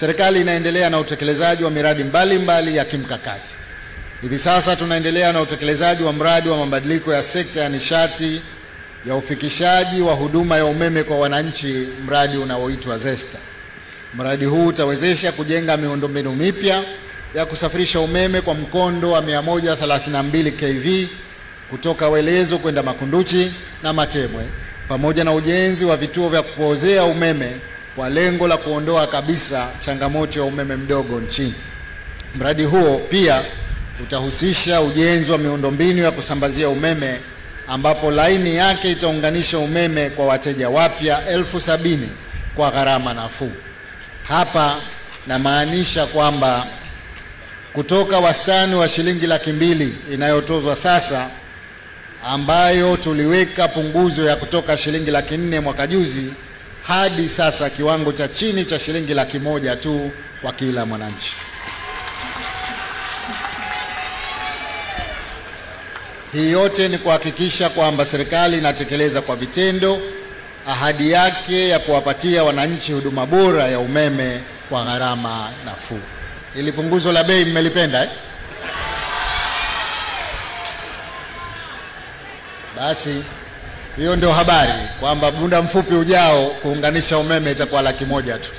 serikali inaendelea na utekelezaji wa miradi mbalimbali ya kimkakati. Hivi sasa tunaendelea na utekelezaji wa mradi wa mabadiliko ya sekta ya nishati ya ufikishaji wa huduma ya umeme kwa wananchi, mradi unaoitwa ZESTA. Mradi huu utawezesha kujenga miundombinu mipya ya kusafirisha umeme kwa mkondo wa 132 kV kutoka Welezo kwenda Makunduchi na Matemwe, pamoja na ujenzi wa vituo vya kupoozea umeme kwa lengo la kuondoa kabisa changamoto ya umeme mdogo nchini. Mradi huo pia utahusisha ujenzi wa miundombinu ya kusambazia umeme ambapo laini yake itaunganisha umeme kwa wateja wapya 70,000 kwa gharama nafuu. Hapa namaanisha kwamba kutoka wastani wa shilingi 200,000 inayotozwa sasa, ambayo tuliweka punguzo ya kutoka shilingi 400,000 mwaka juzi, hadi sasa kiwango cha chini cha shilingi 100,000 tu kwa kila mwananchi. Hii yote ni kuhakikisha kwamba serikali inatekeleza kwa vitendo ahadi yake ya kuwapatia wananchi huduma bora ya umeme kwa gharama nafuu. Ili punguzo la bei mmelipenda Basi hiyo ndio habari kwamba muda mfupi ujao kuunganisha umeme itakuwa 100,000 tu.